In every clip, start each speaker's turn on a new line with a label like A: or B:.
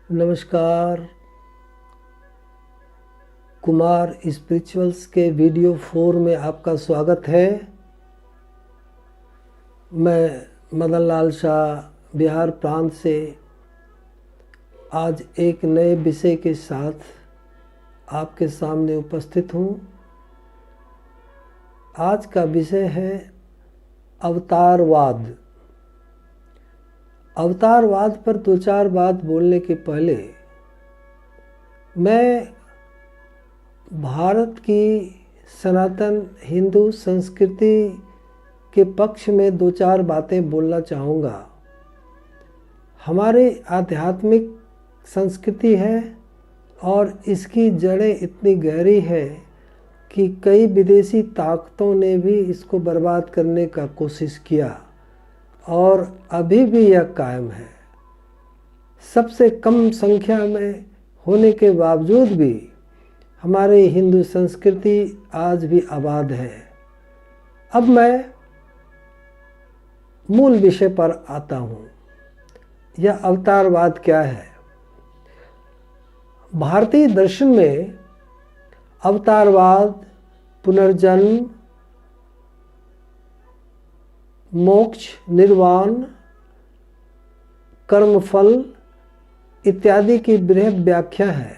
A: नमस्कार। कुमार स्पिरिचुअल्स के वीडियो 4 में आपका स्वागत है। मैं मदन लाल शाह बिहार प्रांत से आज एक नए विषय के साथ आपके सामने उपस्थित हूँ। आज का विषय है अवतारवाद। अवतारवाद पर दो चार बात बोलने के पहले मैं भारत की सनातन हिंदू संस्कृति के पक्ष में दो चार बातें बोलना चाहूँगा। हमारे आध्यात्मिक संस्कृति है और इसकी जड़ें इतनी गहरी है कि कई विदेशी ताकतों ने भी इसको बर्बाद करने का कोशिश किया और अभी भी यह कायम है। सबसे कम संख्या में होने के बावजूद भी हमारी हिंदू संस्कृति आज भी आबाद है। अब मैं मूल विषय पर आता हूँ। यह अवतारवाद क्या है? भारतीय दर्शन में अवतारवाद, पुनर्जन्म, मोक्ष, निर्वाण, कर्मफल इत्यादि की बृहद व्याख्या है।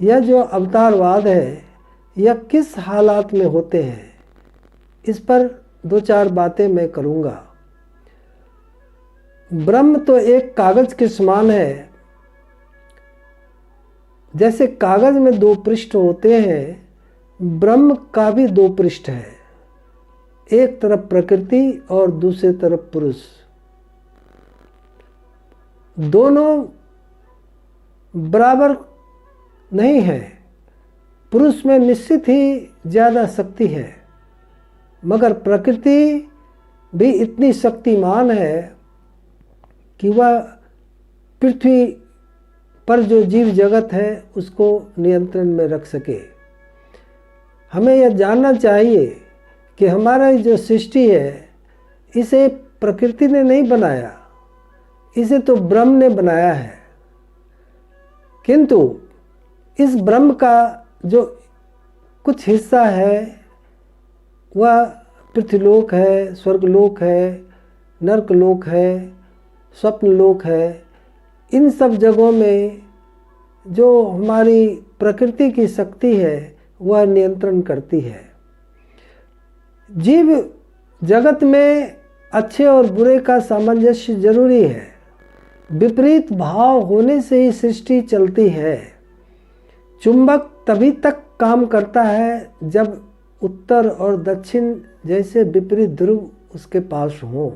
A: यह जो अवतारवाद है यह किस हालात में होते हैं, इस पर दो चार बातें मैं करूँगा। ब्रह्म तो एक कागज के समान है। जैसे कागज में दो पृष्ठ होते हैं, ब्रह्म का भी दो पृष्ठ है। एक तरफ प्रकृति और दूसरी तरफ पुरुष। दोनों बराबर नहीं है। पुरुष में निश्चित ही ज़्यादा शक्ति है, मगर प्रकृति भी इतनी शक्तिमान है कि वह पृथ्वी पर जो जीव जगत है उसको नियंत्रण में रख सके। हमें यह जानना चाहिए कि हमारा जो सृष्टि है इसे प्रकृति ने नहीं बनाया, इसे तो ब्रह्म ने बनाया है। किंतु इस ब्रह्म का जो कुछ हिस्सा है वह पृथ्वीलोक है, स्वर्गलोक है, नरकलोक है, स्वप्नलोक है। इन सब जगहों में जो हमारी प्रकृति की शक्ति है वह नियंत्रण करती है। जीव जगत में अच्छे और बुरे का सामंजस्य जरूरी है। विपरीत भाव होने से ही सृष्टि चलती है। चुंबक तभी तक काम करता है जब उत्तर और दक्षिण जैसे विपरीत ध्रुव उसके पास हो।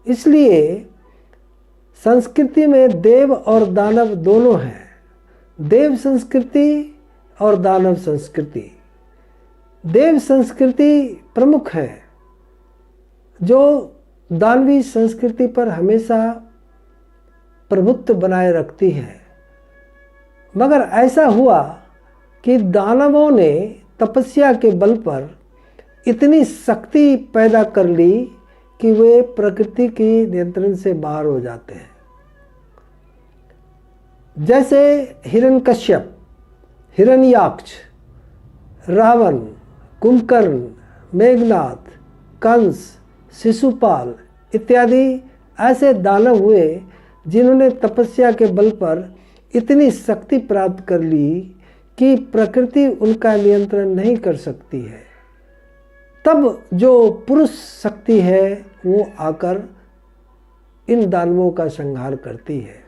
A: इसलिए संस्कृति में देव और दानव दोनों हैं। देव संस्कृति और दानव संस्कृति। देव संस्कृति प्रमुख है जो दानवी संस्कृति पर हमेशा प्रभुत्व बनाए रखती है। मगर ऐसा हुआ कि दानवों ने तपस्या के बल पर इतनी शक्ति पैदा कर ली कि वे प्रकृति की नियंत्रण से बाहर हो जाते हैं। जैसे हिरण्यकश्यप, हिरण्याक्ष, रावण, कुंभकर्ण, मेघनाथ, कंस, शिशुपाल इत्यादि ऐसे दानव हुए जिन्होंने तपस्या के बल पर इतनी शक्ति प्राप्त कर ली कि प्रकृति उनका नियंत्रण नहीं कर सकती है। तब जो पुरुष शक्ति है वो आकर इन दानवों का संहार करती है।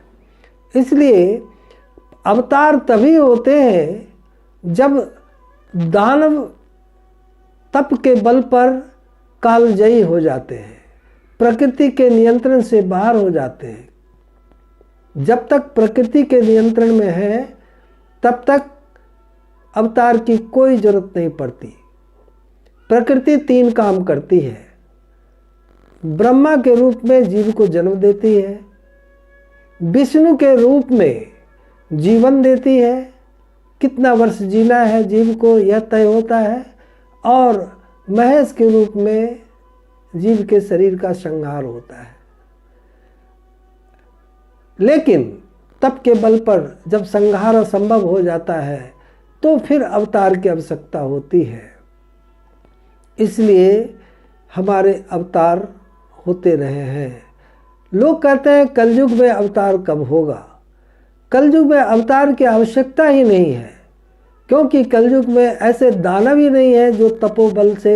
A: इसलिए अवतार तभी होते हैं जब दानव तप के बल पर कालजयी हो जाते हैं, प्रकृति के नियंत्रण से बाहर हो जाते हैं। जब तक प्रकृति के नियंत्रण में है तब तक अवतार की कोई जरूरत नहीं पड़ती। प्रकृति तीन काम करती है। ब्रह्मा के रूप में जीव को जन्म देती है, विष्णु के रूप में जीवन देती है, कितना वर्ष जीना है जीव को यह तय होता है, और महेश के रूप में जीव के शरीर का संहार होता है। लेकिन तप के बल पर जब संहार असंभव हो जाता है तो फिर अवतार की आवश्यकता होती है। इसलिए हमारे अवतार होते रहे हैं। लोग कहते हैं कलयुग में अवतार कब होगा। कलयुग में अवतार की आवश्यकता ही नहीं है, क्योंकि कलयुग में ऐसे दानव ही नहीं है जो तपोबल से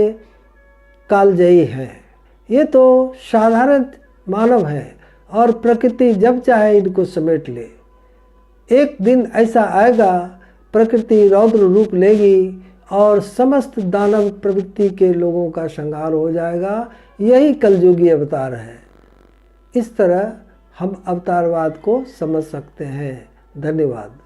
A: कालजयी हैं। ये तो साधारण मानव है और प्रकृति जब चाहे इनको समेट ले। एक दिन ऐसा आएगा, प्रकृति रौद्र रूप लेगी और समस्त दानव प्रवृत्ति के लोगों का संहार हो जाएगा। यही कलयुगी अवतार है। इस तरह हम अवतारवाद को समझ सकते हैं। धन्यवाद।